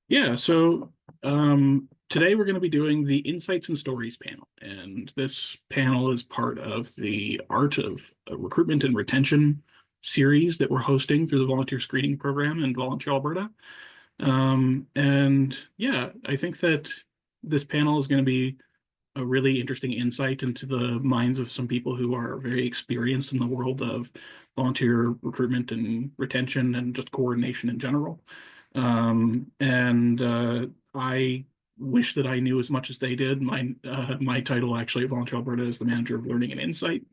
Yeah, so today we're going to be doing the Insights and Stories panel. And this panel is part of the Art of Recruitment and Retention series that we're hosting through the Volunteer Screening Program in Volunteer, Alberta. And yeah, I think that this panel is going to be a really interesting insight into the minds of some people who are very experienced in the world of volunteer recruitment and retention and just coordination in general. And I wish that I knew as much as they did. My title actually at Volunteer Alberta is the Manager of Learning and Insight,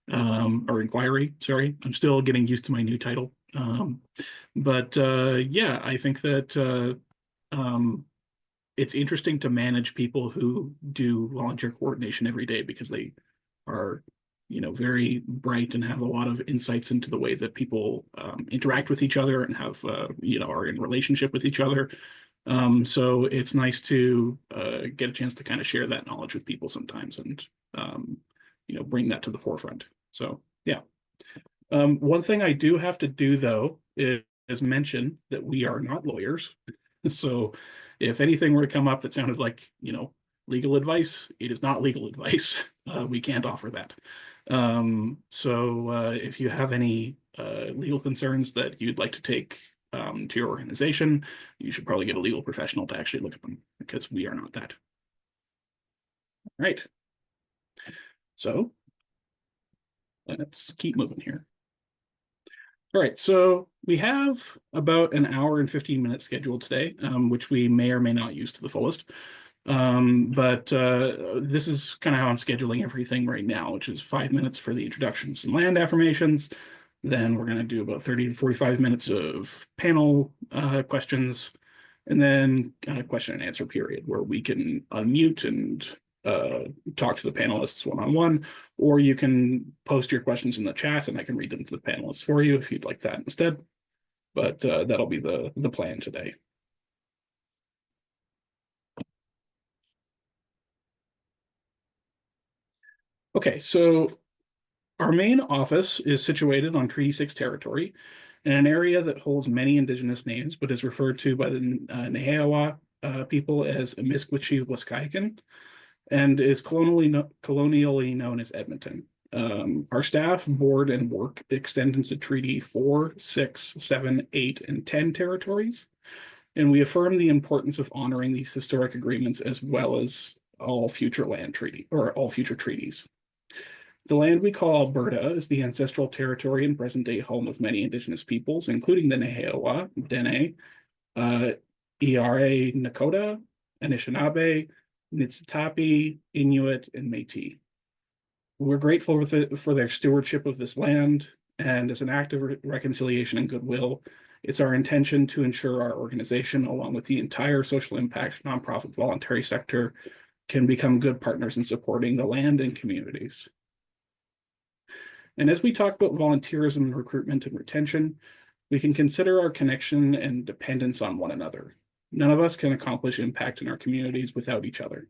or Inquiry. Sorry, I'm still getting used to my new title. But yeah, I think that it's interesting to manage people who do volunteer coordination every day because they are, very bright and have a lot of insights into the way that people interact with each other and have, are in relationship with each other. So it's nice to get a chance to kind of share that knowledge with people sometimes and, bring that to the forefront. So, yeah. One thing I do have to do, though, is mention that we are not lawyers. So if anything were to come up that sounded like, legal advice, it is not legal advice. We can't offer that. So if you have any legal concerns that you'd like to take to your organization, you should probably get a legal professional to actually look at them because we are not that. All right. So let's keep moving here. All right, so we have about an hour and 15 minutes scheduled today, which we may or may not use to the fullest. But this is kind of how I'm scheduling everything right now, which is 5 minutes for the introductions and land affirmations. Then we're going to do about 30 to 45 minutes of panel questions, and then a question and answer period where we can unmute and talk to the panelists one-on-one, or you can post your questions in the chat and I can read them to the panelists for you if you'd like that instead. But that'll be the plan today. Okay, so our main office is situated on Treaty 6 territory in an area that holds many Indigenous names, but is referred to by the Neheawa people as Amiskwichi-Waskaikan, and is colonially known as Edmonton. Our staff, board, and work extend into Treaty 4, 6, 7, 8, and 10 territories, and we affirm the importance of honoring these historic agreements as well as all future land treaty or all future treaties. The land we call Alberta is the ancestral territory and present-day home of many Indigenous peoples, including the Neheawa, Dene, Eara Nakota, Anishinaabe, Niitsitapi, Inuit, and Métis. We're grateful for their stewardship of this land, and as an act of reconciliation and goodwill, it's our intention to ensure our organization, along with the entire social impact nonprofit voluntary sector, can become good partners in supporting the land and communities. And as we talk about volunteerism, recruitment, and retention, we can consider our connection and dependence on one another. None of us can accomplish impact in our communities without each other.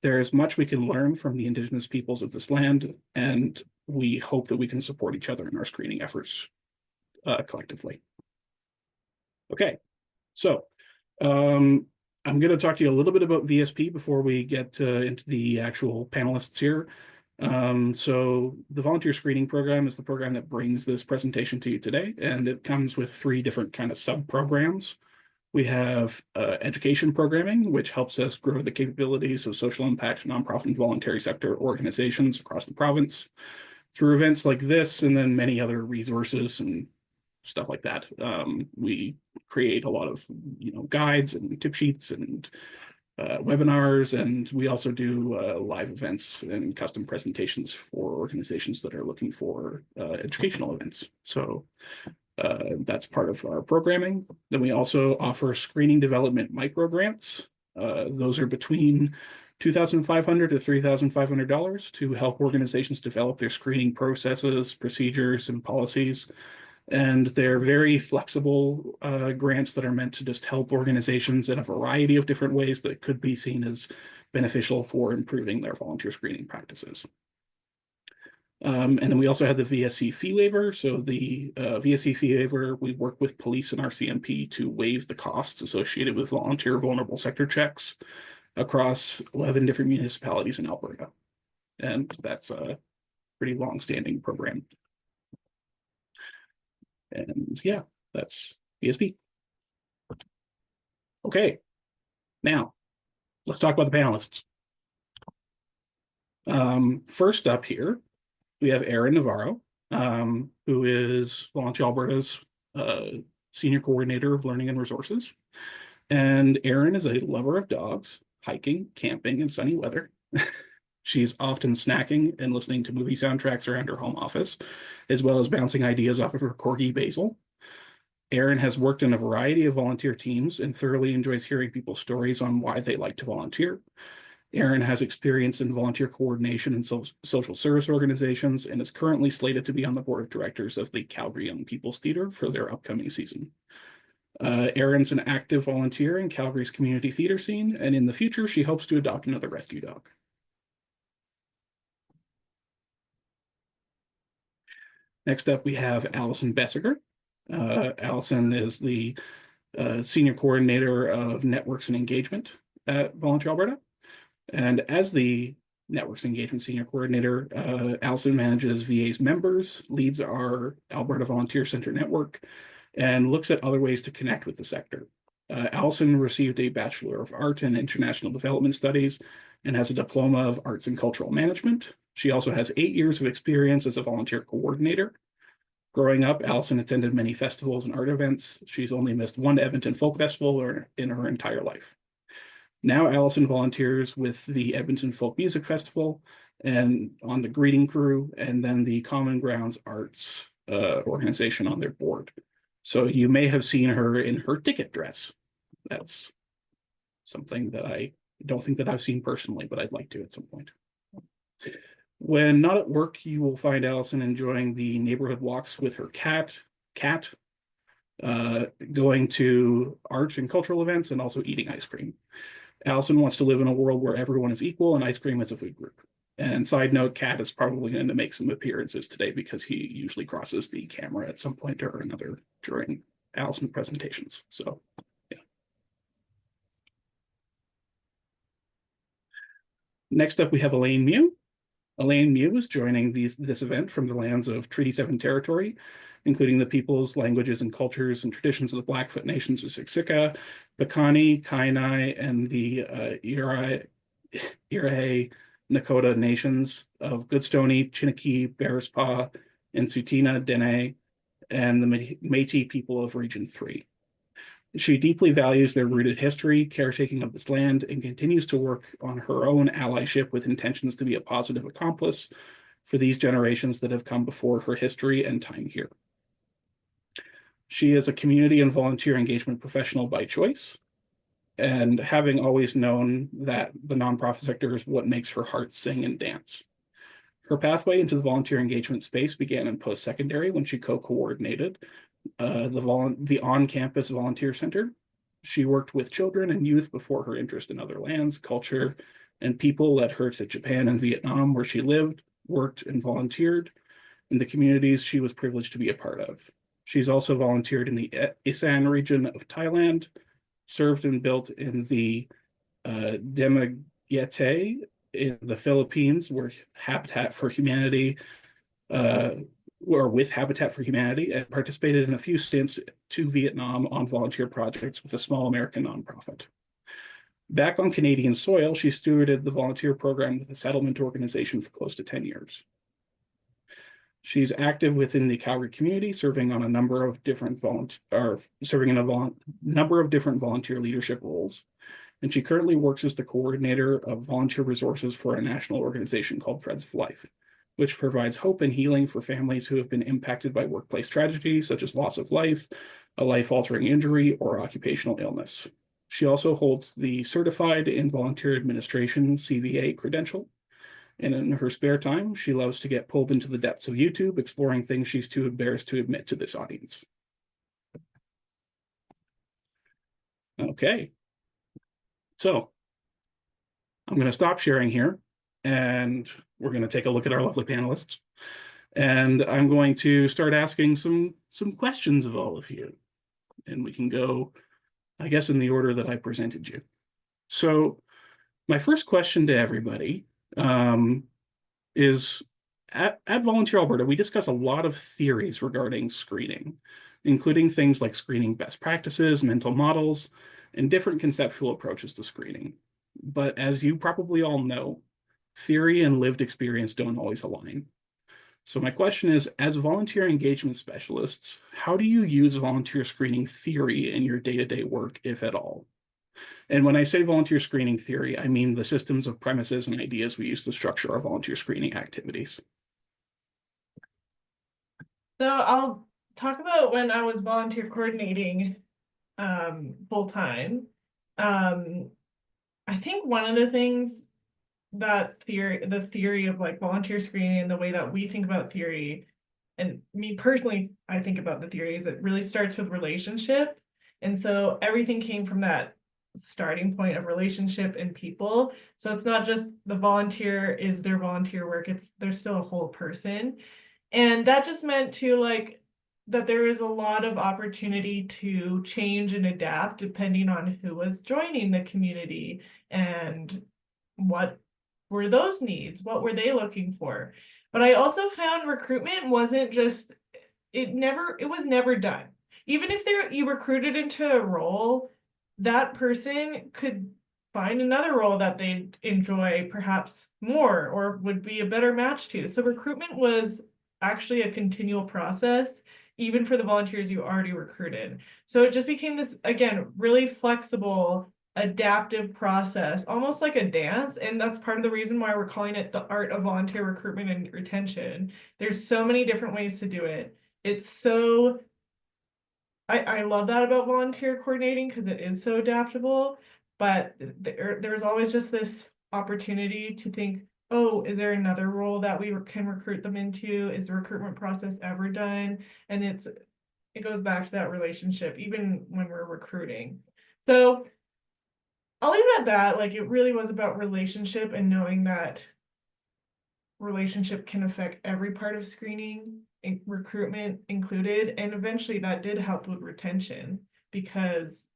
There is much we can learn from the Indigenous peoples of this land, and we hope that we can support each other in our screening efforts collectively. Okay, so I'm going to talk to you a little bit about VSP before we get into the actual panelists here. So the volunteer screening program is the program that brings this presentation to you today, and it comes with 3 different kind of sub-programs. We have education programming, which helps us grow the capabilities of social impact, nonprofit, and voluntary sector organizations across the province through events like this, and then many other resources and stuff like that. We create a lot of guides and tip sheets and webinars, and we also do live events and custom presentations for organizations that are looking for educational events. So that's part of our programming. Then we also offer screening development micro grants. Those are between $2,500 to $3,500 to help organizations develop their screening processes, procedures, and policies. And they're very flexible grants that are meant to just help organizations in a variety of different ways that could be seen as beneficial for improving their volunteer screening practices. And then we also had the VSC fee waiver. So the VSC fee waiver, we work with police and RCMP to waive the costs associated with volunteer vulnerable sector checks across 11 different municipalities in Alberta. And that's a pretty long-standing program. And yeah, that's VSP. Okay, now let's talk about the panelists. First up here, we have Erin Navarro, who is Volunteer Alberta's Senior Coordinator of Learning and Resources. And Erin is a lover of dogs, hiking, camping, and sunny weather. She's often snacking and listening to movie soundtracks around her home office, as well as bouncing ideas off of her corgi Basil. Erin has worked in a variety of volunteer teams and thoroughly enjoys hearing people's stories on why they like to volunteer. Erin has experience in volunteer coordination in social service organizations and is currently slated to be on the board of directors of the Calgary Young People's Theatre for their upcoming season. Erin's an active volunteer in Calgary's community theater scene, and in the future, she hopes to adopt another rescue dog. Next up, we have Alison Besecker. Alison is the Senior Coordinator of Networks and Engagement at Volunteer Alberta. And as the Networks Engagement Senior Coordinator, Alison manages VA's members, leads our Alberta Volunteer Center network, and looks at other ways to connect with the sector. Alison received a Bachelor of Art in International Development Studies and has a Diploma of Arts and Cultural Management. She also has 8 years of experience as a volunteer coordinator. Growing up, Alison attended many festivals and art events. She's only missed one Edmonton Folk Festival in her entire life. Now Alison volunteers with the Edmonton Folk Music Festival and on the greeting crew, and then the Common Grounds Arts organization on their board. So you may have seen her in her ticket dress. That's something that I don't think that I've seen personally, but I'd like to at some point. When not at work, you will find Alison enjoying the neighborhood walks with her cat, going to art and cultural events, and also eating ice cream. Alison wants to live in a world where everyone is equal and ice cream is a food group. And side note, Kat is probably going to make some appearances today because he usually crosses the camera at some point or another during Alison's presentations. So, yeah. Next up, we have Elaine Mew. Elaine Mew is joining this event from the lands of Treaty 7 territory, including the peoples, languages, and cultures and traditions of the Blackfoot nations of Siksika, Piikani, Kainai, and the Irahe Nakota nations of Goodstoney, Chiniki, Bearspaw, and Tsuut'ina, Dene, and the Métis people of Region 3. She deeply values their rooted history, caretaking of this land, and continues to work on her own allyship with intentions to be a positive accomplice for these generations that have come before her history and time here. She is a community and volunteer engagement professional by choice, and having always known that the nonprofit sector is what makes her heart sing and dance. Her pathway into the volunteer engagement space began in post-secondary when she co-coordinated the on-campus volunteer center. She worked with children and youth before her interest in other lands, culture, and people led her to Japan and Vietnam, where she lived, worked, and volunteered in the communities she was privileged to be a part of. She's also volunteered in the Isan region of Thailand, served and built in the Dumaguete in the Philippines, where Habitat for Humanity or with Habitat for Humanity, and participated in a few stints to Vietnam on volunteer projects with a small American nonprofit. Back on Canadian soil, she stewarded the volunteer program with a settlement organization for close to 10 years. She's active within the Calgary community, serving on a number of different volunteer leadership roles. And she currently works as the coordinator of volunteer resources for a national organization called Threads of Life, which provides hope and healing for families who have been impacted by workplace tragedy, such as loss of life, a life-altering injury, or occupational illness. She also holds the Certified in Volunteer Administration CVA credential. And in her spare time, she loves to get pulled into the depths of YouTube, exploring things she's too embarrassed to admit to this audience. Okay. So I'm going to stop sharing here and we're going to take a look at our lovely panelists. And I'm going to start asking some questions of all of you. And we can go, I guess, in the order that I presented you. So my first question to everybody is, at Volunteer Alberta, we discuss a lot of theories regarding screening, including things like screening best practices, mental models, and different conceptual approaches to screening. But as you probably all know, theory and lived experience don't always align. So my question is, as volunteer engagement specialists, how do you use volunteer screening theory in your day-to-day work, if at all? And when I say volunteer screening theory, I mean the systems of premises and ideas we use to structure our volunteer screening activities. So I'll talk about when I was volunteer coordinating full time. I think one of the things that the theory of like volunteer screening and the way that we think about theory, and me personally, I think about the theory is it really starts with relationship. And so everything came from that starting point of relationship and people. So it's not just the volunteer is their volunteer work, they're still a whole person. And that just meant to like that there is a lot of opportunity to change and adapt depending on who was joining the community and what were those needs, what were they looking for. But I also found recruitment wasn't just, it was never done. Even if you recruited into a role, that person could find another role that they enjoy perhaps more or would be a better match to. So recruitment was actually a continual process, even for the volunteers you already recruited. So it just became this, again, really flexible, adaptive process, almost like a dance. And that's part of the reason why we're calling it the art of volunteer recruitment and retention. There's so many different ways to do it. It's so, I love that about volunteer coordinating because it is so adaptable, but there's always just this opportunity to think, oh, is there another role that we can recruit them into? Is the recruitment process ever done? And it goes back to that relationship, even when we're recruiting. So I'll leave it at that. Like it really was about relationship and knowing that relationship can affect every part of screening, recruitment included. And eventually that did help with retention because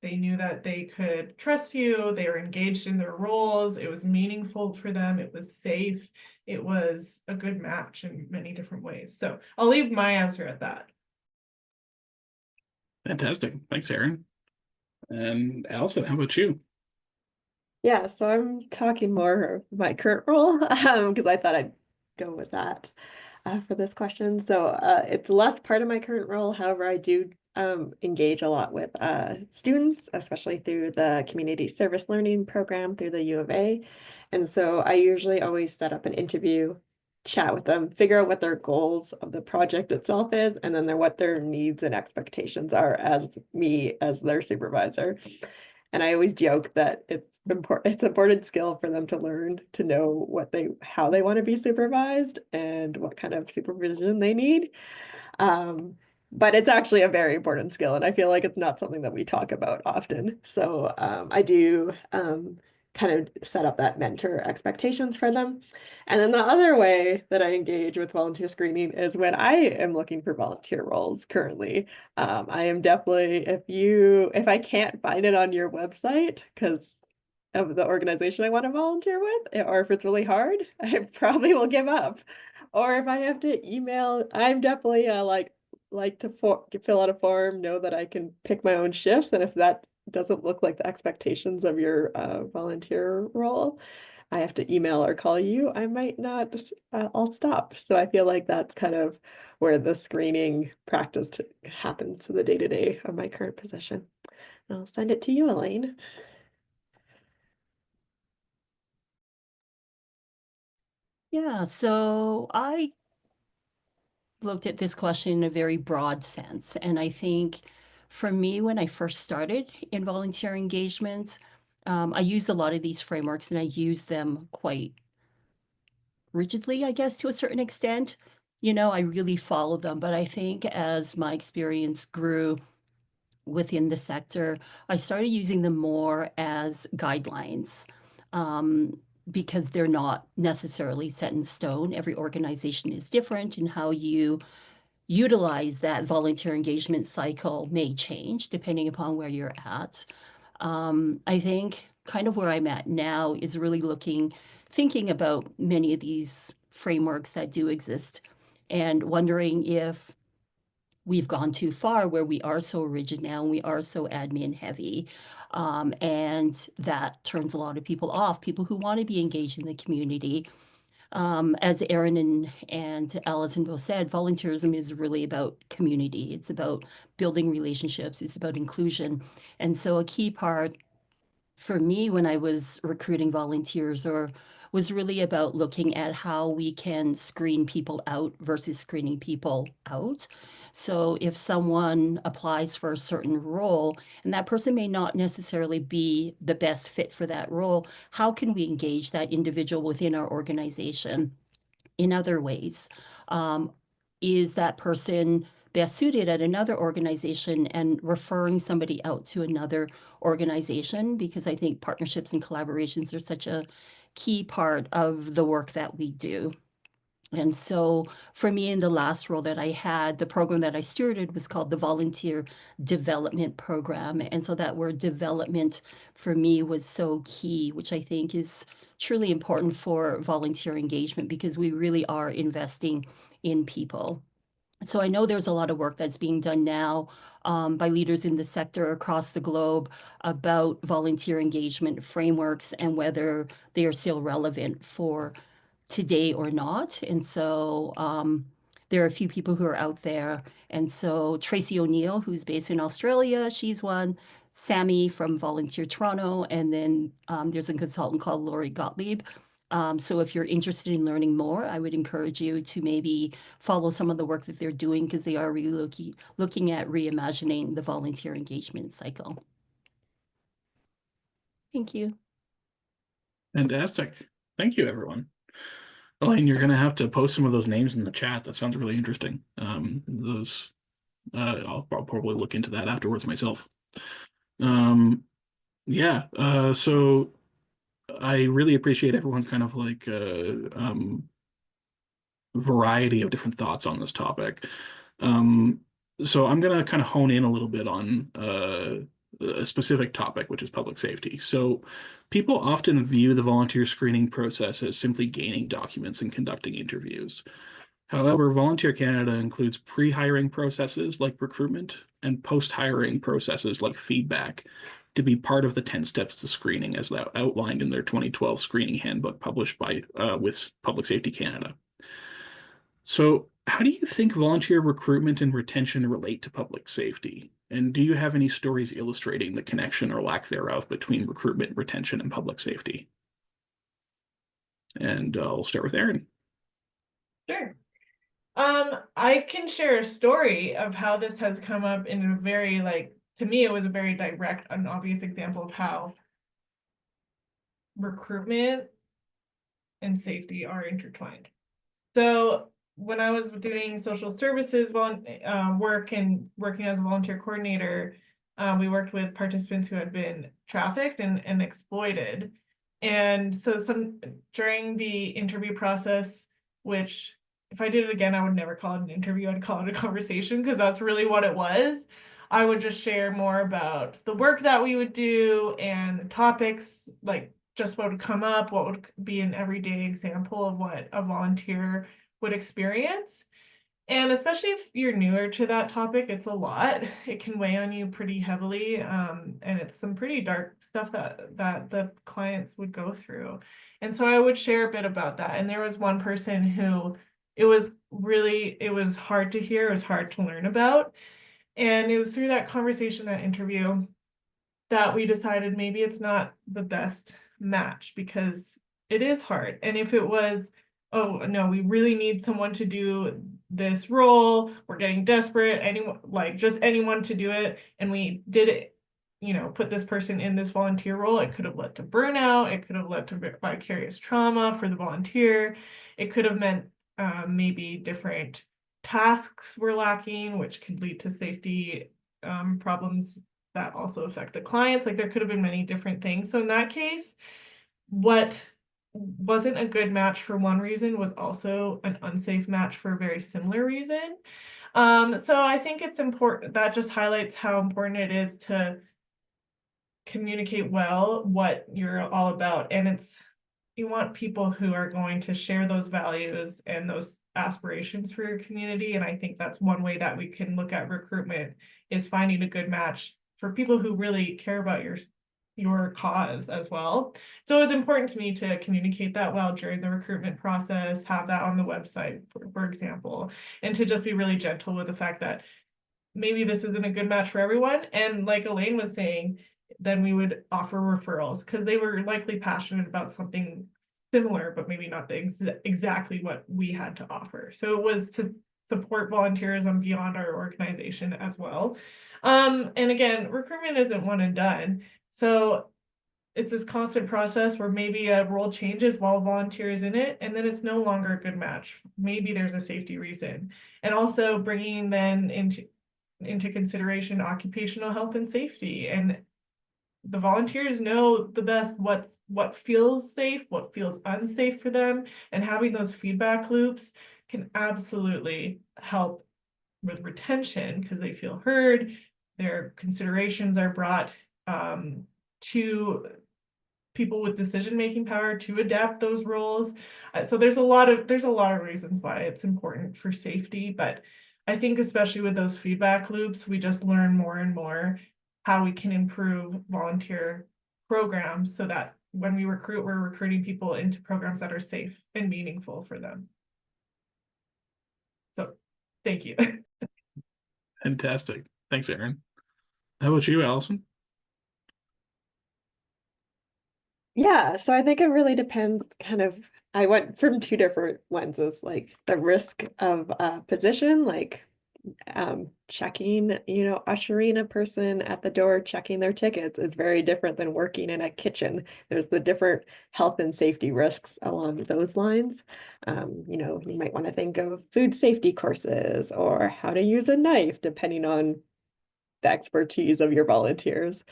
they knew that they could trust you, they were engaged in their roles, it was meaningful for them, it was safe, it was a good match in many different ways. So I'll leave my answer at that. Fantastic. Thanks, Erin. And Alison, how about you? Yeah, so I'm talking more of my current role because I thought I'd go with that for this question. So it's less part of my current role. However, I do engage a lot with students, especially through the community service learning program through the U of A. And so I usually always set up an interview, chat with them, figure out what their goals of the project itself is, and then what their needs and expectations are as me as their supervisor. And I always joke that it's important skill for them to learn to know how they want to be supervised and what kind of supervision they need. But it's actually a very important skill, and I feel like it's not something that we talk about often. So I do kind of set up that mentor expectations for them. And then the other way that I engage with volunteer screening is when I am looking for volunteer roles currently. I am definitely, if I can't find it on your website because of the organization I want to volunteer with, or if it's really hard, I probably will give up. Or if I have to email, I'm definitely like to fill out a form, know that I can pick my own shifts, and if that doesn't look like the expectations of your volunteer role, I have to email or call you, I might not, I'll stop. So I feel like that's kind of where the screening practice happens to the day-to-day of my current position. I'll send it to you, Elaine. Yeah, so I looked at this question in a very broad sense. And I think for me, when I first started in volunteer engagements, I used a lot of these frameworks and I used them quite rigidly, I guess, to a certain extent. I really followed them. But I think as my experience grew within the sector, I started using them more as guidelines. because they're not necessarily set in stone. Every organization is different, and how you utilize that volunteer engagement cycle may change depending upon where you're at. I think kind of where I'm at now is really thinking about many of these frameworks that do exist and wondering if we've gone too far where we are so rigid now and we are so admin heavy. And that turns a lot of people off, people who want to be engaged in the community. As Erin and Alison both said, volunteerism is really about community. It's about building relationships. It's about inclusion. And so a key part for me when I was recruiting volunteers was really about looking at how we can screen people out versus screening people out. So if someone applies for a certain role and that person may not necessarily be the best fit for that role, how can we engage that individual within our organization in other ways? Is that person best suited at another organization, and referring somebody out to another organization? Because I think partnerships and collaborations are such a key part of the work that we do. And so for me, in the last role that I had, the program that I stewarded was called the Volunteer Development Program. And so that word development for me was so key, which I think is truly important for volunteer engagement, because we really are investing in people. So I know there's a lot of work that's being done now by leaders in the sector across the globe about volunteer engagement frameworks and whether they are still relevant for today or not. And so there are a few people who are out there. And so Tracy O'Neill, who's based in Australia, she's one. Sammy from Volunteer Toronto, and then there's a consultant called Lori Gottlieb. So if you're interested in learning more, I would encourage you to maybe follow some of the work that they're doing, because they are really looking at reimagining the volunteer engagement cycle. Thank you. Fantastic. Thank you, everyone. Elaine, you're going to have to post some of those names in the chat. That sounds really interesting. I'll probably look into that afterwards myself. So I really appreciate everyone's kind of like variety of different thoughts on this topic. So I'm going to kind of hone in a little bit on a specific topic, which is public safety. So people often view the volunteer screening process as simply gaining documents and conducting interviews. However, Volunteer Canada includes pre-hiring processes like recruitment and post-hiring processes like feedback to be part of the 10 steps to screening, as outlined in their 2012 screening handbook published by with Public Safety Canada. So how do you think volunteer recruitment and retention relate to public safety? And do you have any stories illustrating the connection or lack thereof between recruitment, retention, and public safety? And I'll start with Erin. Sure. I can share a story of how this has come up in a very, to me, it was a very direct and obvious example of how recruitment and safety are intertwined. So when I was doing social services work and working as a volunteer coordinator, we worked with participants who had been trafficked and exploited. And so during the interview process, which if I did it again, I would never call it an interview, I'd call it a conversation, because that's really what it was. I would just share more about the work that we would do and the topics, like just what would come up, what would be an everyday example of what a volunteer would experience. And especially if you're newer to that topic, it's a lot. It can weigh on you pretty heavily. And it's some pretty dark stuff that the clients would go through. And so I would share a bit about that. And there was one person who it was hard to hear, it was hard to learn about. And it was through that conversation, that interview, that we decided maybe it's not the best match, because it is hard. And if it was, oh no, we really need someone to do this role, we're getting desperate, just anyone to do it, and we did it, put this person in this volunteer role, it could have led to burnout, it could have led to vicarious trauma for the volunteer, it could have meant maybe different tasks were lacking, which could lead to safety problems that also affect the clients. Like there could have been many different things. So in that case, what wasn't a good match for one reason was also an unsafe match for a very similar reason. So I think it's important, that just highlights how important it is to communicate well what you're all about. And you want people who are going to share those values and those aspirations for your community. And I think that's one way that we can look at recruitment, is finding a good match for people who really care about your cause as well. So it's important to me to communicate that well during the recruitment process, have that on the website, for example, and to just be really gentle with the fact that maybe this isn't a good match for everyone. And like Elaine was saying, then we would offer referrals because they were likely passionate about something similar, but maybe not exactly what we had to offer. So it was to support volunteerism beyond our organization as well. And again, recruitment isn't one and done. So it's this constant process where maybe a role changes while a volunteer is in it, and then it's no longer a good match. Maybe there's a safety reason. And also bringing then into consideration occupational health and safety, and the volunteers know the best what feels safe, what feels unsafe for them, and having those feedback loops can absolutely help with retention because they feel heard, their considerations are brought to people with decision-making power to adapt those roles. So there's a lot of reasons why it's important for safety, but I think especially with those feedback loops, we just learn more and more how we can improve volunteer programs so that when we recruit, we're recruiting people into programs that are safe and meaningful for them. So thank you. Fantastic. Thanks, Erin. How about you, Alison? Yeah, so I think it really depends kind of, I went from two different lenses, like the risk of position, like checking, ushering a person at the door, checking their tickets is very different than working in a kitchen. There's the different health and safety risks along those lines. You might want to think of food safety courses or how to use a knife, depending on the expertise of your volunteers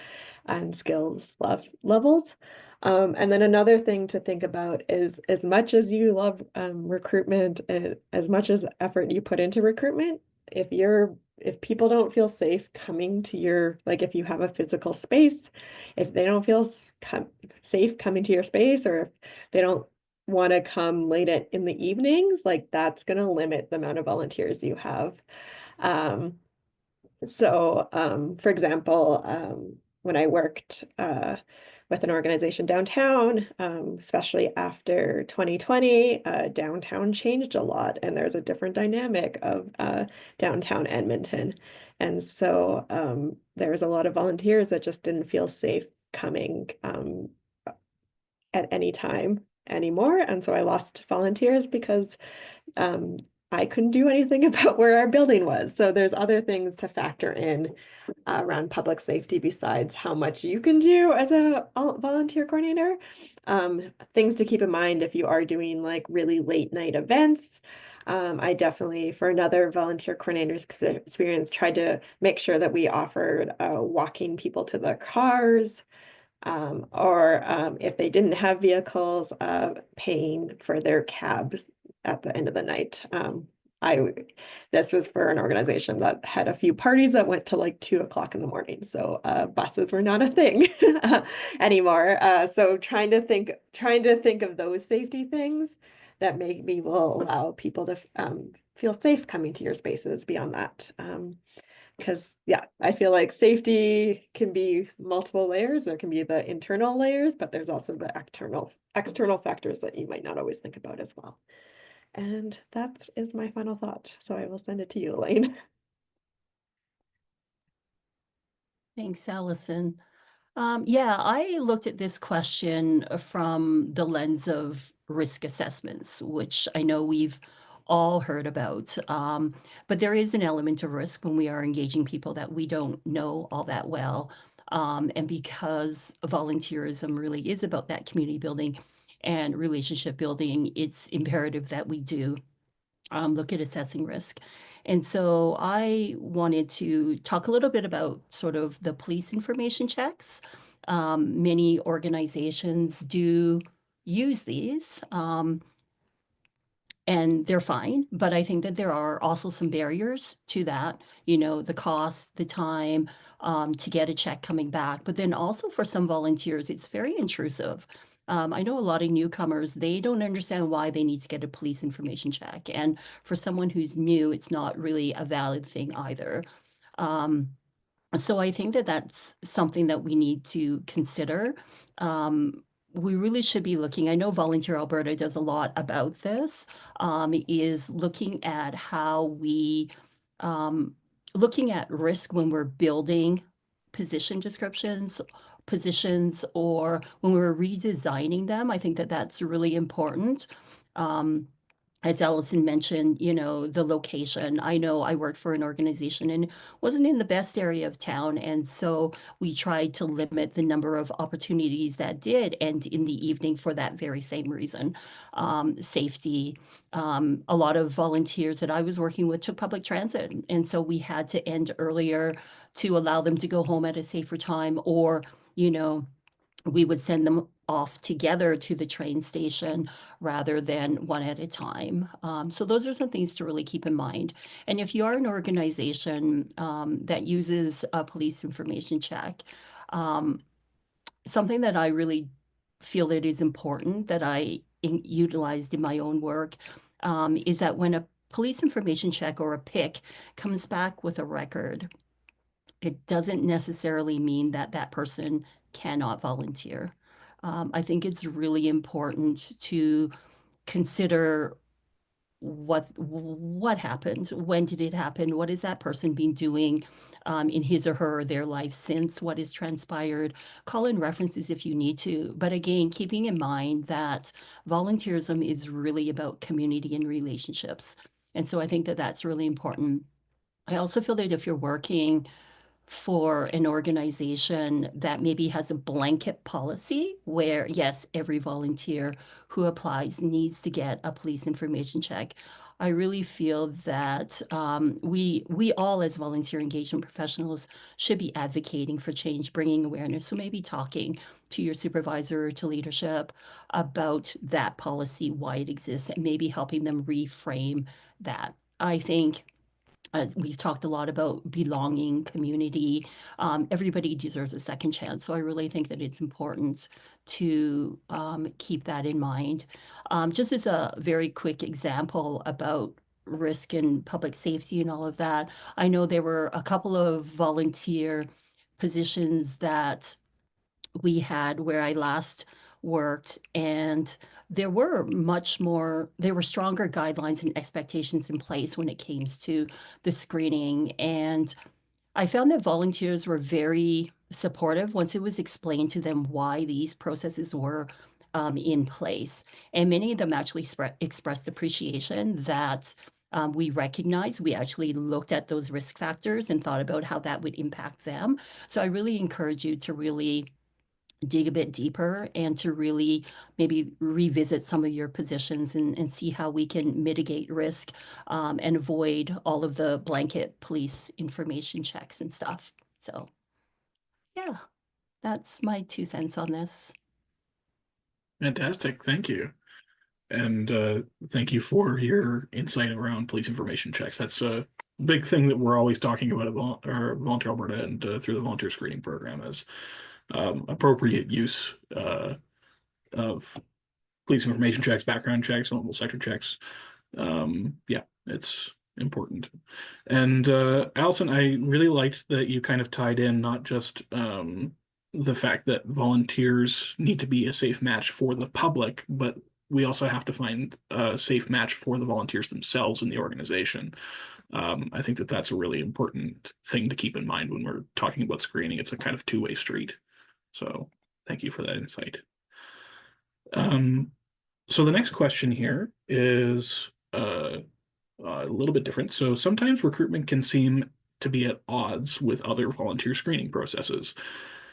and skills levels. And then another thing to think about is, as much as you love recruitment and as much as effort you put into recruitment, if people don't feel safe coming to your, like if you have a physical space, if they don't feel safe coming to your space, or if they don't want to come late in the evenings, like that's going to limit the amount of volunteers you have. For example, when I worked with an organization downtown, especially after 2020, downtown changed a lot, and there's a different dynamic of downtown Edmonton. And so there's a lot of volunteers that just didn't feel safe coming at any time anymore. And so I lost volunteers because I couldn't do anything about where our building was. So there's other things to factor in around public safety besides how much you can do as a volunteer coordinator. Things to keep in mind if you are doing like really late night events. I definitely, for another volunteer coordinator's experience, tried to make sure that we offered walking people to their cars. Or if they didn't have vehicles, paying for their cabs at the end of the night. This was for an organization that had a few parties that went to like 2 o'clock in the morning. So buses were not a thing anymore. So trying to think of those safety things that maybe will allow people to feel safe coming to your spaces beyond that. Because I feel like safety can be multiple layers. There can be the internal layers, but there's also the external factors that you might not always think about as well. And that is my final thought. So I will send it to you, Elaine. Thanks, Alison. I looked at this question from the lens of risk assessments, which I know we've all heard about. But there is an element of risk when we are engaging people that we don't know all that well. And because volunteerism really is about that community building and relationship building, it's imperative that we do look at assessing risk. And so I wanted to talk a little bit about sort of the police information checks. Many organizations do use these. And they're fine, but I think that there are also some barriers to that, you know, the cost, the time, to get a check coming back. But then also for some volunteers, it's very intrusive. I know a lot of newcomers, they don't understand why they need to get a police information check. And for someone who's new, it's not really a valid thing either. So I think that that's something that we need to consider. We really should be looking, I know Volunteer Alberta does a lot about this, is looking at how we, looking at risk when we're building position descriptions, positions, or when we're redesigning them. I think that that's really important. As Alison mentioned, you know, the location. I know I worked for an organization and wasn't in the best area of town. And so we tried to limit the number of opportunities that did end in the evening for that very same reason. Safety. A lot of volunteers that I was working with took public transit. And so we had to end earlier to allow them to go home at a safer time, or, you know, we would send them off together to the train station rather than one at a time. So those are some things to really keep in mind. And if you are an organization that uses a police information check, something that I really feel that is important that I utilized in my own work is that when a police information check or a PIC comes back with a record, it doesn't necessarily mean that that person cannot volunteer. I think it's really important to consider what happened, when did it happen, what has that person been doing in his or her or their life since, what has transpired. Call in references if you need to, but again, keeping in mind that volunteerism is really about community and relationships, and so I think that that's really important. I also feel that if you're working for an organization that maybe has a blanket policy where, yes, every volunteer who applies needs to get a police information check, I really feel that we all as volunteer engagement professionals should be advocating for change, bringing awareness. So maybe talking to your supervisor or to leadership about that policy, why it exists, and maybe helping them reframe that. I think, as we've talked a lot about belonging, community, everybody deserves a second chance. So I really think that it's important to keep that in mind. Just as a very quick example about risk and public safety and all of that, I know there were a couple of volunteer positions that we had where I last worked, and there were stronger guidelines and expectations in place when it came to the screening. And I found that volunteers were very supportive once it was explained to them why these processes were in place. And many of them actually expressed appreciation that we recognized. We actually looked at those risk factors and thought about how that would impact them. So I really encourage you to really dig a bit deeper and to really maybe revisit some of your positions and see how we can mitigate risk and avoid all of the blanket police information checks and stuff. So yeah, that's my 2 cents on this. Fantastic, thank you. And thank you for your insight around police information checks. That's a big thing that we're always talking about at Volunteer Alberta and through the volunteer screening program is appropriate use of police information checks, background checks, local sector checks. Yeah, it's important. And Alison, I really liked that you kind of tied in not just the fact that volunteers need to be a safe match for the public, but we also have to find a safe match for the volunteers themselves in the organization. I think that that's a really important thing to keep in mind when we're talking about screening. It's a kind of two-way street. So thank you for that insight. So the next question here is a little bit different. So sometimes recruitment can seem to be at odds with other volunteer screening processes.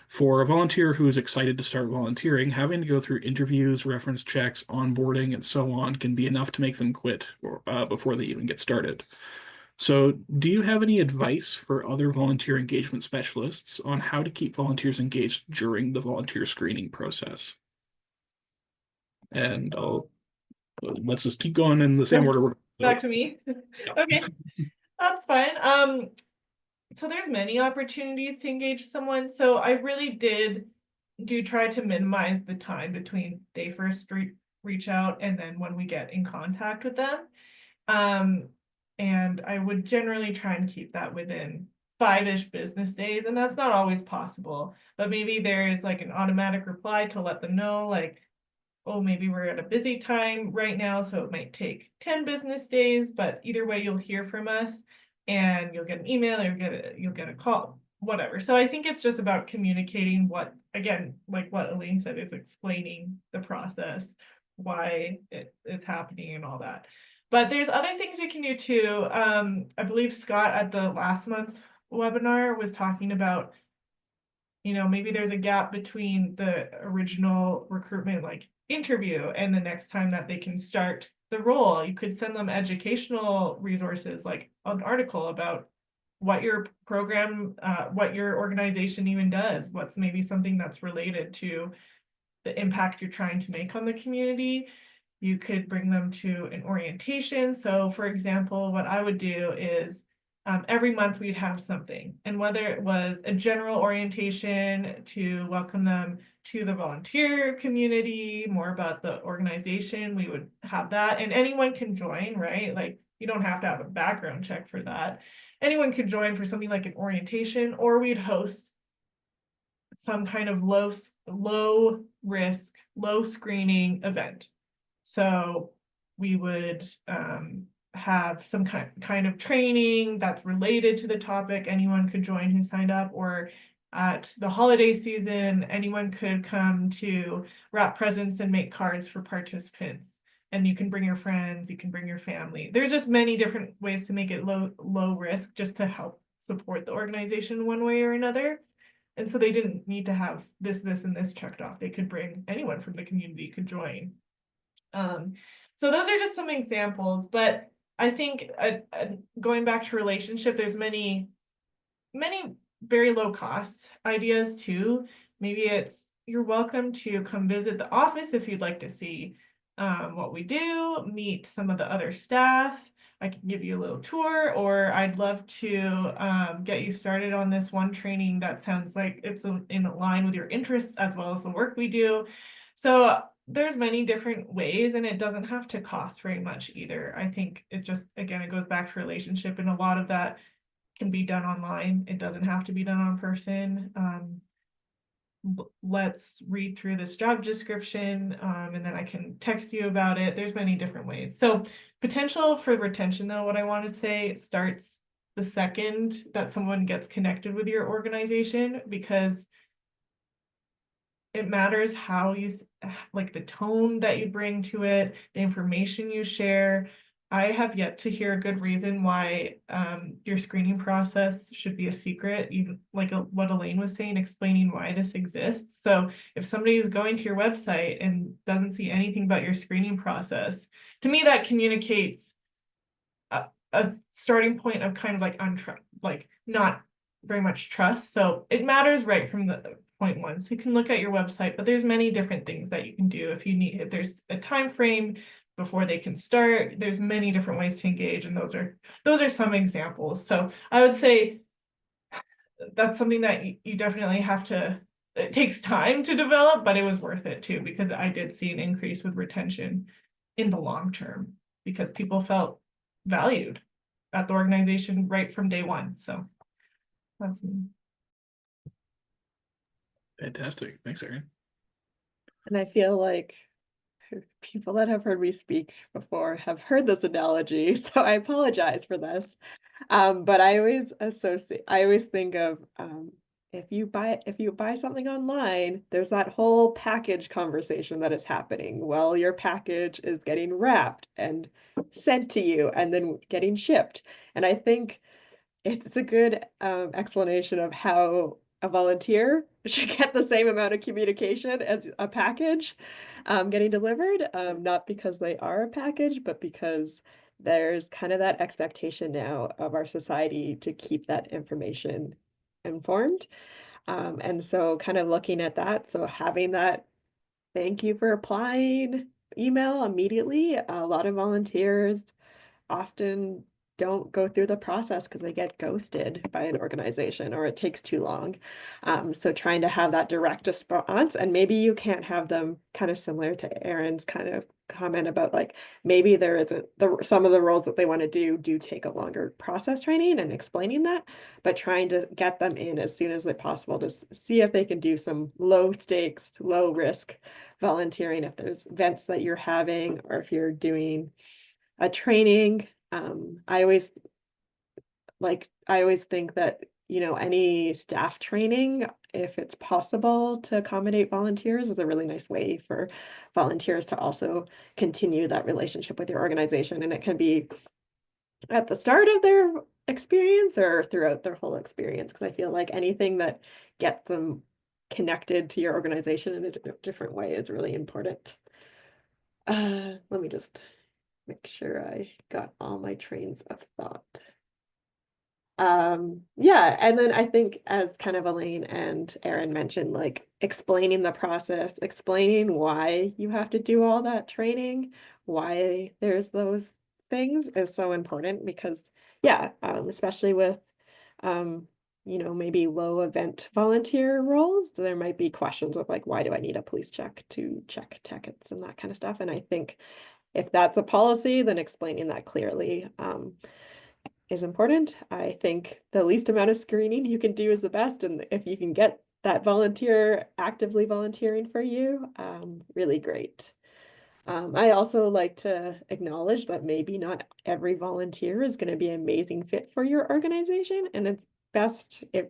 For a volunteer who is excited to start volunteering, having to go through interviews, reference checks, onboarding, and so on can be enough to make them quit before they even get started. So do you have any advice for other volunteer engagement specialists on how to keep volunteers engaged during the volunteer screening process? and let's just keep going in the same order. Back to me. Okay, that's fine. So there's many opportunities to engage someone. So I really do try to minimize the time between they first reach out and then when we get in contact with them. And I would generally try and keep that within 5-ish business days, and that's not always possible. But maybe there is like an automatic reply to let them know, like, oh, maybe we're at a busy time right now, so it might take 10 business days, but either way, you'll hear from us and you'll get an email or you'll get a call, whatever. So I think it's just about communicating what, again, like what Elaine said, is explaining the process, why it's happening and all that. But there's other things you can do too. I believe Scott at the last month's webinar was talking about, maybe there's a gap between the original recruitment like interview and the next time that they can start the role. You could send them educational resources, like an article about what your program, what your organization even does, what's maybe something that's related to the impact you're trying to make on the community. You could bring them to an orientation. So for example, what I would do is every month we'd have something, and whether it was a general orientation to welcome them to the volunteer community, more about the organization, we would have that, and anyone can join, right? Like you don't have to have a background check for that. Anyone could join for something like an orientation, or we'd host some kind of low risk, low screening event. So we would have some kind of training that's related to the topic. Anyone could join who signed up, or at the holiday season, anyone could come to wrap presents and make cards for participants. And you can bring your friends, you can bring your family. There's just many different ways to make it low risk, just to help support the organization one way or another. And so they didn't need to have this, and this checked off. They could bring anyone from the community could join. So those are just some examples, but I think going back to relationship, there's many very low cost ideas too. Maybe it's, you're welcome to come visit the office if you'd like to see what we do, meet some of the other staff. I can give you a little tour, or I'd love to get you started on this one training that sounds like it's in line with your interests as well as the work we do. So there's many different ways, and it doesn't have to cost very much either. I think it just, again, it goes back to relationship, and a lot of that can be done online. It doesn't have to be done in person. Let's read through this job description, and then I can text you about it. There's many different ways. So potential for retention, though, what I want to say, starts the second that someone gets connected with your organization, because it matters how you, like the tone that you bring to it, the information you share. I have yet to hear a good reason why your screening process should be a secret, even like what Elaine was saying, explaining why this exists. So if somebody is going to your website and doesn't see anything about your screening process, to me that communicates a starting point of kind of like not very much trust. So it matters right from the point one. So you can look at your website, but there's many different things that you can do if there's a time frame before they can start. There's many different ways to engage, and those are some examples. So I would say that's something that you definitely have to, it takes time to develop, but it was worth it too, because I did see an increase with retention in the long term, because people felt valued at the organization right from day one. So that's me. Fantastic. Thanks, Erin. And I feel like people that have heard me speak before have heard this analogy, so I apologize for this. But I always think of if you buy something online, there's that whole package conversation that is happening. Well, your package is getting wrapped and sent to you and then getting shipped. And I think it's a good explanation of how a volunteer should get the same amount of communication as a package getting delivered, not because they are a package, but because there's kind of that expectation now of our society to keep that information informed. And so kind of looking at that, so having that, thank you for applying, email immediately. A lot of volunteers often don't go through the process because they get ghosted by an organization or it takes too long. So trying to have that direct response, and maybe you can't have them kind of similar to Erin's kind of comment about like maybe there isn't some of the roles that they want to do take a longer process training and explaining that, but trying to get them in as soon as possible to see if they can do some low stakes, low risk volunteering if there's events that you're having or if you're doing a training. I always think that, any staff training, if it's possible to accommodate volunteers, is a really nice way for volunteers to also continue that relationship with your organization. And it can be at the start of their experience or throughout their whole experience, because I feel like anything that gets them connected to your organization in a different way is really important. Let me just make sure I got all my trains of thought. Yeah, and then I think as kind of Elaine and Erin mentioned, like explaining the process, explaining why you have to do all that training, why there's those things is so important because yeah, especially with maybe low event volunteer roles, there might be questions of like, why do I need a police check to check tickets and that kind of stuff. And I think if that's a policy, then explaining that clearly is important. I think the least amount of screening you can do is the best. And if you can get that volunteer actively volunteering for you, really great. I also like to acknowledge that maybe not every volunteer is going to be an amazing fit for your organization. And it's best if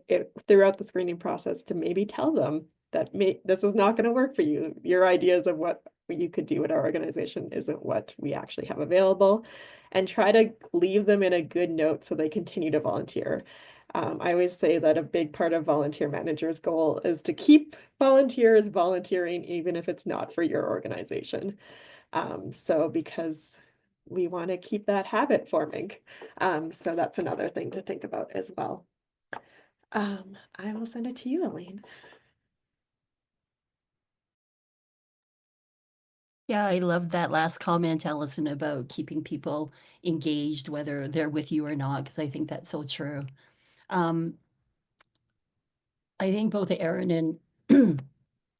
throughout the screening process to maybe tell them that this is not going to work for you. Your ideas of what you could do at our organization isn't what we actually have available, and try to leave them in a good note so they continue to volunteer. I always say that a big part of volunteer managers' goal is to keep volunteers volunteering, even if it's not for your organization. So because we want to keep that habit forming. So that's another thing to think about as well. I will send it to you, Elaine. Yeah, I love that last comment, Alison, about keeping people engaged, whether they're with you or not, because I think that's so true. I think both Erin and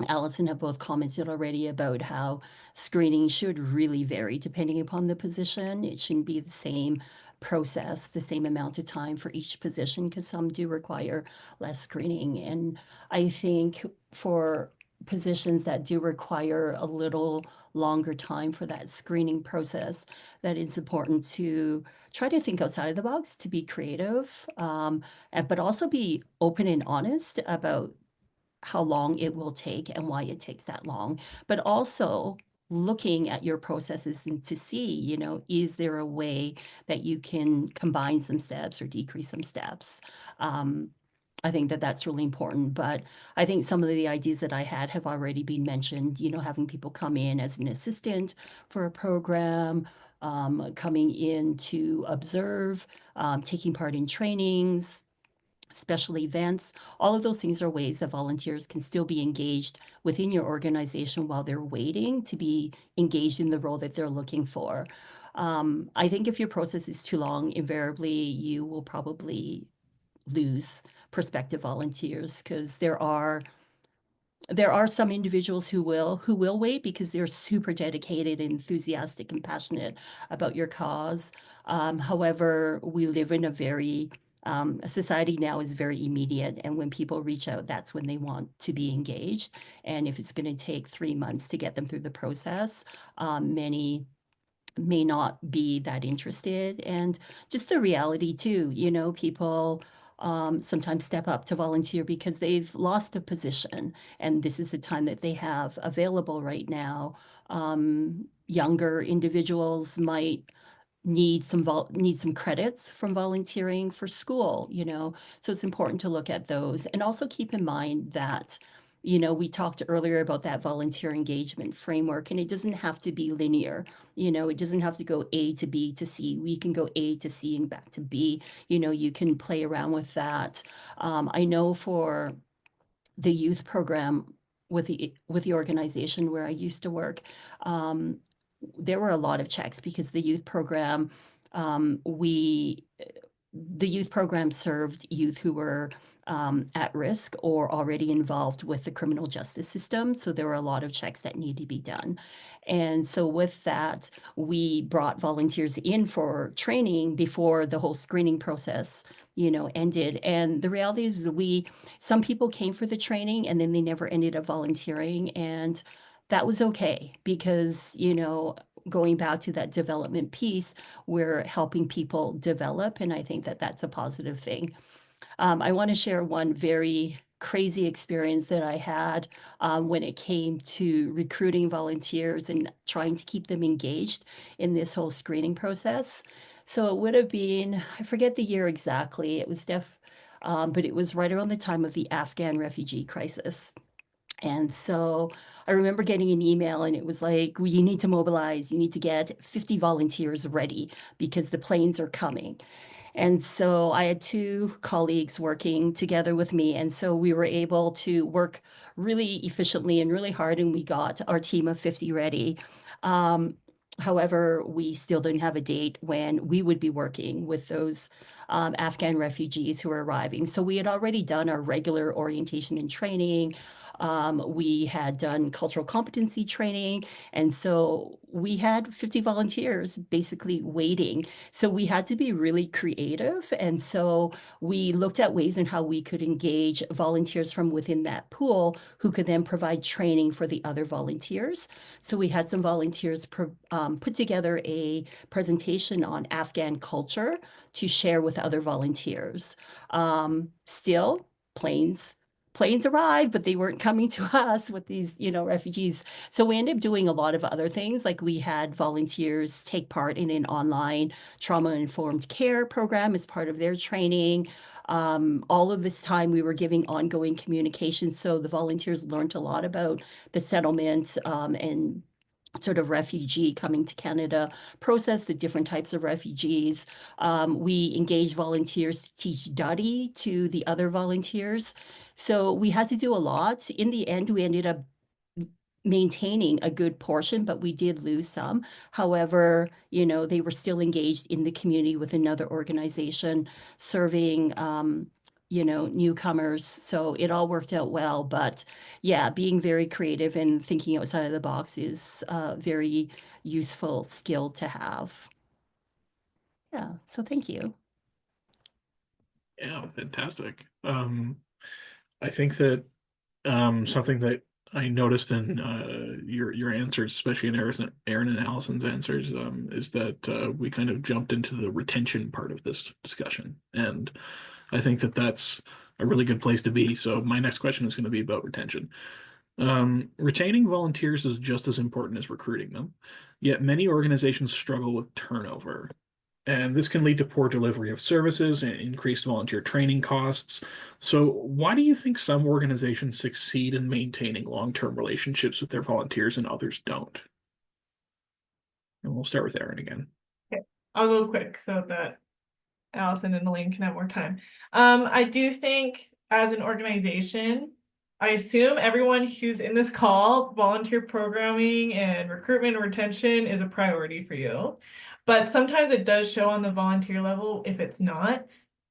Alison have both commented already about how screening should really vary depending upon the position. It shouldn't be the same process, the same amount of time for each position, because some do require less screening. And I think for positions that do require a little longer time for that screening process, that it's important to try to think outside of the box, to be creative, but also be open and honest about how long it will take and why it takes that long, but also looking at your processes and to see, is there a way that you can combine some steps or decrease some steps? I think that that's really important, but I think some of the ideas that I had have already been mentioned, having people come in as an assistant for a program, coming in to observe, taking part in trainings, special events. All of those things are ways that volunteers can still be engaged within your organization while they're waiting to be engaged in the role that they're looking for. I think if your process is too long, invariably you will probably lose prospective volunteers, because there are some individuals who will wait because they're super dedicated, enthusiastic, and passionate about your cause. However, we live in a society now is very immediate, and when people reach out, that's when they want to be engaged. And if it's going to take 3 months to get them through the process, many may not be that interested. And just the reality too, people sometimes step up to volunteer because they've lost a position and this is the time that they have available right now. Younger individuals might need some credits from volunteering for school, so it's important to look at those and also keep in mind that we talked earlier about that volunteer engagement framework, and it doesn't have to be linear. It doesn't have to go A to B to C. We can go A to C and back to B. You can play around with that. I know for the youth program, with the organization where I used to work, there were a lot of checks because the youth program, the youth program served youth who were at risk or already involved with the criminal justice system. So there were a lot of checks that need to be done. And so with that, we brought volunteers in for training before the whole screening process, ended. And the reality is some people came for the training and then they never ended up volunteering. And that was okay because, going back to that development piece, we're helping people develop. And I think that that's a positive thing. I want to share one very crazy experience that I had when it came to recruiting volunteers and trying to keep them engaged in this whole screening process. So it would have been, I forget the year exactly, it was but it was right around the time of the Afghan refugee crisis. And so I remember getting an email and it was like, well, you need to mobilize, you need to get 50 volunteers ready because the planes are coming. And so I had two colleagues working together with me. And so we were able to work really efficiently and really hard, and we got our team of 50 ready. However, we still didn't have a date when we would be working with those Afghan refugees who were arriving. So we had already done our regular orientation and training. We had done cultural competency training. And so we had 50 volunteers basically waiting. So we had to be really creative. And so we looked at ways in how we could engage volunteers from within that pool who could then provide training for the other volunteers. So we had some volunteers put together a presentation on Afghan culture to share with other volunteers. Still, planes arrived, but they weren't coming to us with these, refugees. So we ended up doing a lot of other things. Like we had volunteers take part in an online trauma-informed care program as part of their training. All of this time we were giving ongoing communication. So the volunteers learned a lot about the settlement and sort of refugee coming to Canada process, the different types of refugees. We engaged volunteers to teach Dutty to the other volunteers. So we had to do a lot. In the end, we ended up maintaining a good portion, but we did lose some. However, they were still engaged in the community with another organization serving newcomers. So it all worked out well. But yeah, being very creative and thinking outside of the box is a very useful skill to have. Yeah, so thank you. Yeah, fantastic. I think that something that I noticed in your answers, especially in Erin and Allison's answers, is that we kind of jumped into the retention part of this discussion, and I think that that's a really good place to be. So my next question is going to be about retention. Retaining volunteers is just as important as recruiting them, yet many organizations struggle with turnover. And this can lead to poor delivery of services and increased volunteer training costs. So, why do you think some organizations succeed in maintaining long-term relationships with their volunteers and others don't? And we'll start with Erin again. Okay, I'll go quick so that Alison and Elaine can have more time. I do think as an organization, I assume everyone who's in this call, volunteer programming and recruitment and retention is a priority for you. But sometimes it does show on the volunteer level if it's not.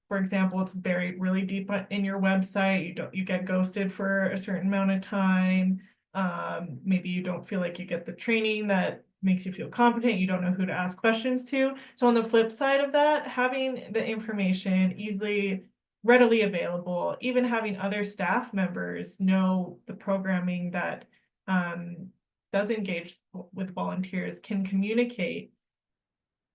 For example, it's buried really deep in your website. You get ghosted for a certain amount of time. Maybe you don't feel like you get the training that makes you feel competent. You don't know who to ask questions to. So on the flip side of that, having the information readily available, even having other staff members know the programming that does engage with volunteers can communicate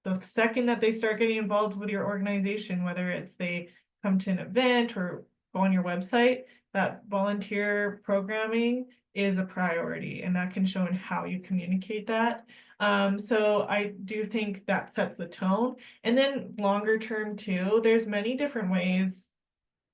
the second that they start getting involved with your organization, whether it's they come to an event or go on your website, that volunteer programming is a priority, and that can show in how you communicate that. So I do think that sets the tone. And then longer term too, there's many different ways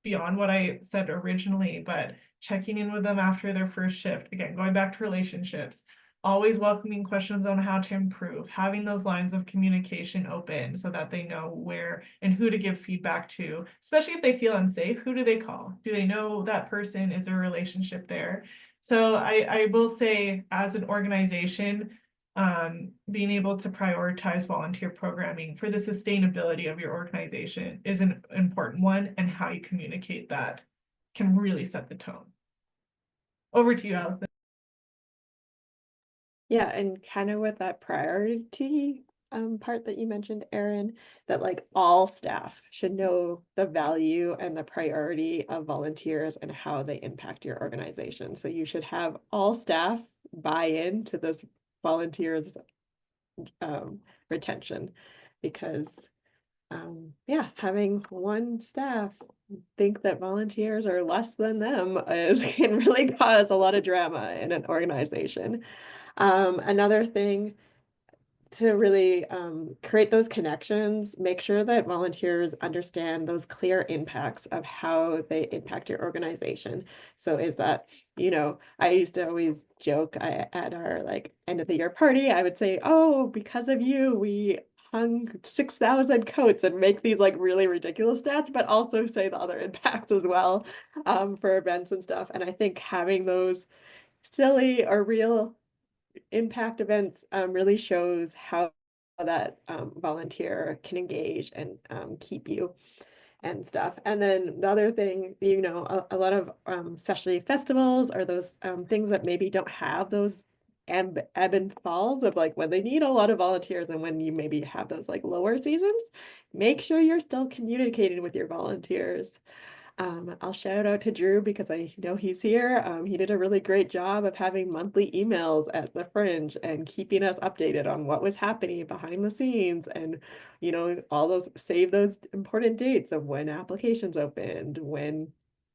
beyond what I said originally, but checking in with them after their first shift, again, going back to relationships, always welcoming questions on how to improve, having those lines of communication open so that they know where and who to give feedback to, especially if they feel unsafe. Who do they call? Do they know that person? Is there a relationship there? So I will say, as an organization, being able to prioritize volunteer programming for the sustainability of your organization is an important one, and how you communicate that can really set the tone. Over to you, Alison. Yeah, and kind of with that priority part that you mentioned, Erin, that like all staff should know the value and the priority of volunteers and how they impact your organization. So you should have all staff buy into this volunteers retention, because yeah, having one staff think that volunteers are less than them can really cause a lot of drama in an organization. Another thing to really create those connections, make sure that volunteers understand those clear impacts of how they impact your organization. So is that, I used to always joke at our like end of the year party, I would say, oh, because of you, we hung 6,000 coats, and make these like really ridiculous stats, but also say the other impacts as well for events and stuff. And I think having those silly or real impact events really shows how that volunteer can engage and keep you and stuff. And then the other thing, a lot of especially festivals are those things that maybe don't have those ebb and falls of like when they need a lot of volunteers and when you maybe have those like lower seasons. Make sure you're still communicating with your volunteers. I'll shout out to Drew because I know he's here. He did a really great job of having monthly emails at the Fringe and keeping us updated on what was happening behind the scenes, and all those, save those important dates of when applications opened, when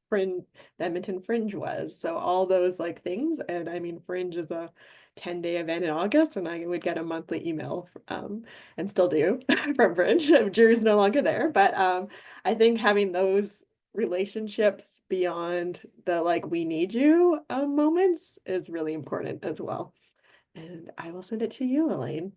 Fringe, the Edmonton Fringe was. So all those like things. And I mean, Fringe is a 10-day event in August, and I would get a monthly email and still do from Fringe. Drew's no longer there, but I think having those relationships beyond the like we need you moments is really important as well. And I will send it to you, Elaine.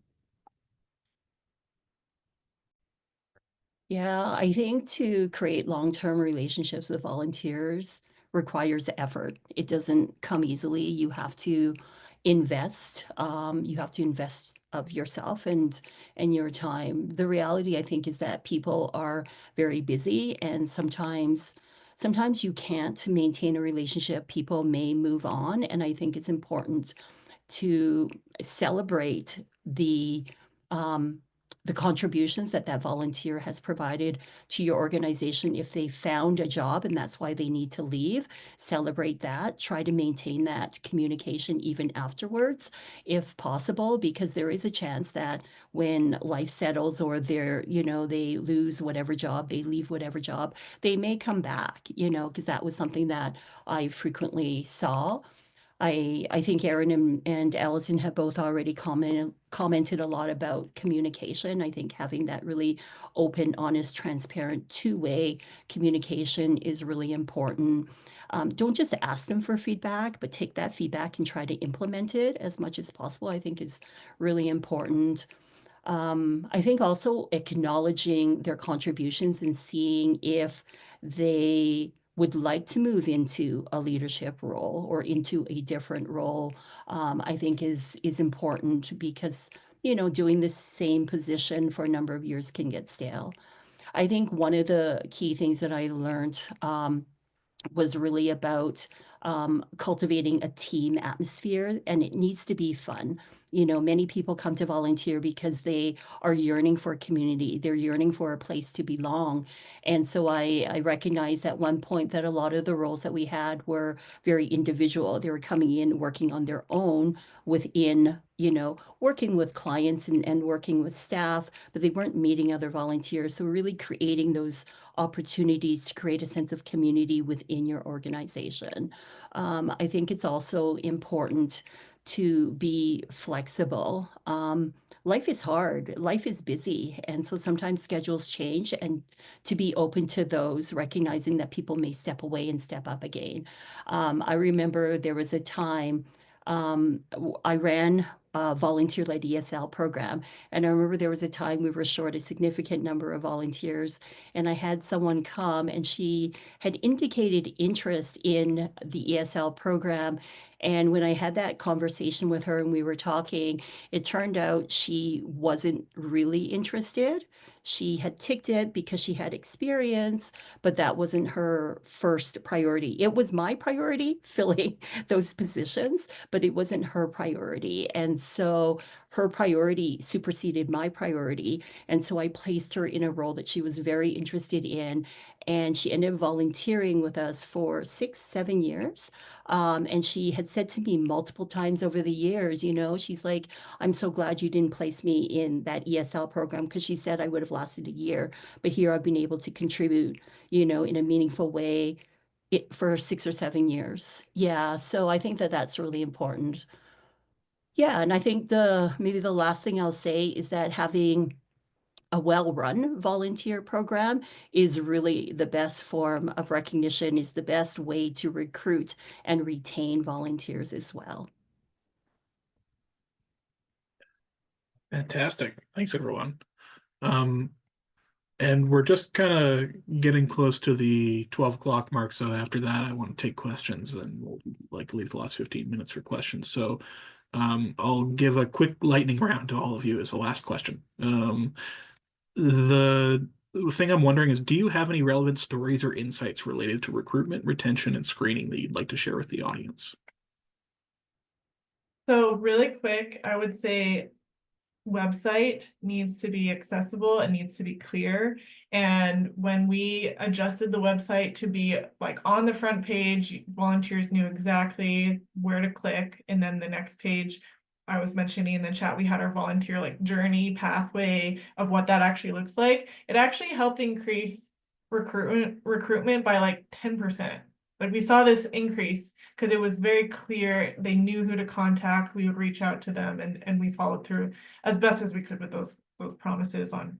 Yeah, I think to create long-term relationships with volunteers requires effort. It doesn't come easily. You have to invest. You have to invest of yourself and your time. The reality, I think, is that people are very busy, and sometimes you can't maintain a relationship. People may move on, and I think it's important to celebrate the contributions that volunteer has provided to your organization. If they found a job and that's why they need to leave, celebrate that. Try to maintain that communication even afterwards, if possible, because there is a chance that when life settles or they lose whatever job, they leave whatever job, they may come back, because that was something that I frequently saw. I think Erin and Alison have both already commented a lot about communication. I think having that really open, honest, transparent, two-way communication is really important. Don't just ask them for feedback, but take that feedback and try to implement it as much as possible, I think is really important. I think also acknowledging their contributions and seeing if they would like to move into a leadership role or into a different role, I think is important, because, doing the same position for a number of years can get stale. I think one of the key things that I learned was really about cultivating a team atmosphere, and it needs to be fun. Many people come to volunteer because they are yearning for a community. They're yearning for a place to belong. And so I recognized at one point that a lot of the roles that we had were very individual. They were coming in, working on their own within, working with clients and working with staff, but they weren't meeting other volunteers. So really creating those opportunities to create a sense of community within your organization. I think it's also important to be flexible. Life is hard, life is busy, and so sometimes schedules change, and to be open to those, recognizing that people may step away and step up again. I remember there was a time I ran a volunteer-led ESL program, and I remember there was a time we were short a significant number of volunteers, and I had someone come, and she had indicated interest in the ESL program, And when I had that conversation with her and we were talking, it turned out she wasn't really interested. She had ticked it because she had experience, but that wasn't her first priority. It was my priority, filling those positions, but it wasn't her priority. And so her priority superseded my priority. And so I placed her in a role that she was very interested in. And she ended up volunteering with us for 6, 7 years. And she had said to me multiple times over the years, she's like, I'm so glad you didn't place me in that ESL program, because she said I would have lasted a year. But here I've been able to contribute, in a meaningful way for 6 or 7 years. Yeah. So I think that that's really important. Yeah. And I think maybe the last thing I'll say is that having a well-run volunteer program is really the best form of recognition, is the best way to recruit and retain volunteers as well. Fantastic. Thanks, everyone. And we're just kind of getting close to the 12 o'clock mark. So after that, I want to take questions, and we'll leave the last 15 minutes for questions. So I'll give a quick lightning round to all of you as the last question. The thing I'm wondering is, do you have any relevant stories or insights related to recruitment, retention, and screening that you'd like to share with the audience? So really quick, I would say website needs to be accessible, it needs to be clear. And when we adjusted the website to be like on the front page, volunteers knew exactly where to click. And then the next page, I was mentioning in the chat, we had our volunteer like journey pathway of what that actually looks like. It actually helped increase recruitment by like 10%. Like we saw this increase because it was very clear. They knew who to contact. We would reach out to them, and we followed through as best as we could with those promises on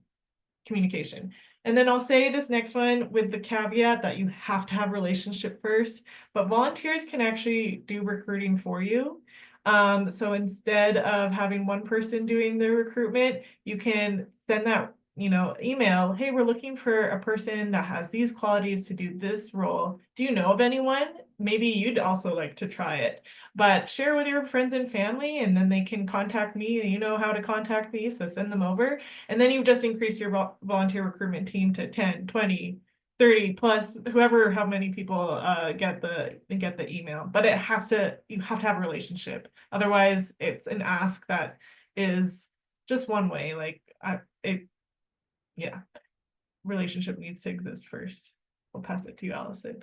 communication. And then I'll say this next one with the caveat that you have to have relationship first, but volunteers can actually do recruiting for you. So instead of having one person doing the recruitment, you can send that email, hey, we're looking for a person that has these qualities to do this role. Do you know of anyone? Maybe you'd also like to try it, but share with your friends and family, and then they can contact me. You know how to contact me, so send them over. And then you just increase your volunteer recruitment team to 10, 20, 30 plus, how many people get the email. But you have to have a relationship. Otherwise, it's an ask that is just one way. Relationship needs to exist first. I'll pass it to you, Alison.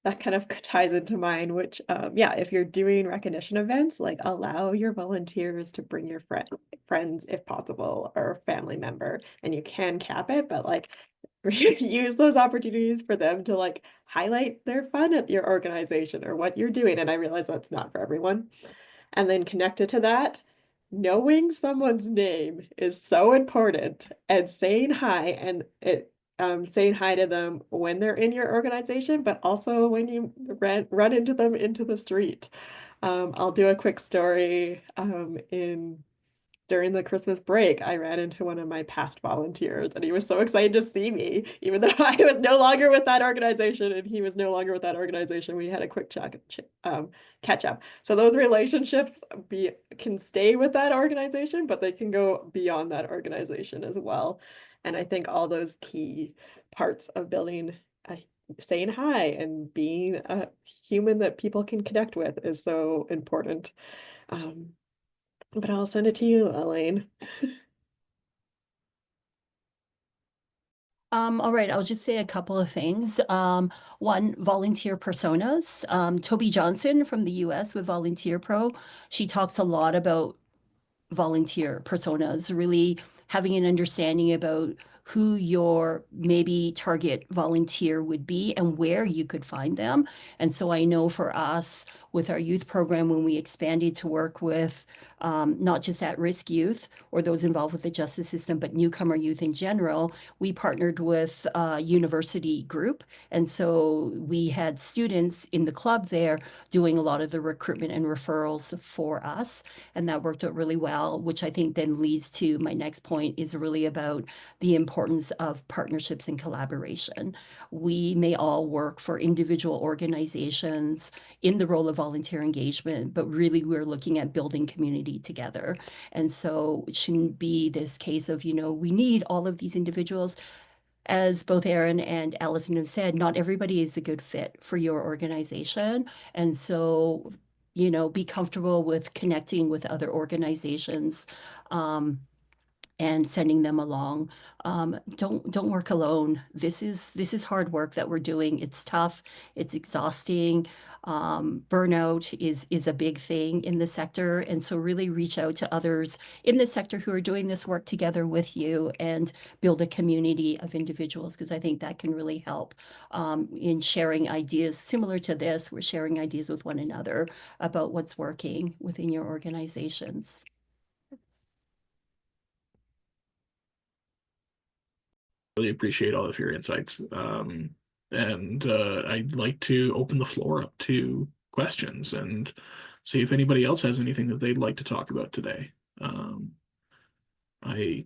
That kind of ties into mine, which, if you're doing recognition events, like allow your volunteers to bring your friends if possible, or a family member, and you can cap it, but like use those opportunities for them to like highlight their fun at your organization or what you're doing. And I realize that's not for everyone. And then connected to that, knowing someone's name is so important, and saying hi, and saying hi to them when they're in your organization, but also when you run into them into the street. I'll do a quick story. During the Christmas break, I ran into one of my past volunteers, and he was so excited to see me, even though I was no longer with that organization and he was no longer with that organization. We had a quick catch up. So those relationships can stay with that organization, but they can go beyond that organization as well. And I think all those key parts of building, saying hi and being a human that people can connect with is so important. But I'll send it to you, Elaine. All right, I'll just say a couple of things. One, volunteer personas. Toby Johnson from the US with Volunteer Pro, she talks a lot about volunteer personas, really having an understanding about who your maybe target volunteer would be and where you could find them. And so I know for us with our youth program, when we expanded to work with not just at-risk youth or those involved with the justice system, but newcomer youth in general, we partnered with a university group. And so we had students in the club there doing a lot of the recruitment and referrals for us. And that worked out really well, which I think then leads to my next point, is really about the importance importance of partnerships and collaboration. We may all work for individual organizations in the role of volunteer engagement, but really we're looking at building community together. And so it shouldn't be this case of, we need all of these individuals. As both Erin and Alison have said, not everybody is a good fit for your organization. And so, be comfortable with connecting with other organizations. And sending them along. Don't work alone. This is hard work that we're doing. It's tough. It's exhausting. Burnout is a big thing in the sector, and so really reach out to others in the sector who are doing this work together with you and build a community of individuals, because I think that can really help in sharing ideas similar to this. We're sharing ideas with one another about what's working within your organizations. Really appreciate all of your insights. And I'd like to open the floor up to questions and see if anybody else has anything that they'd like to talk about today. I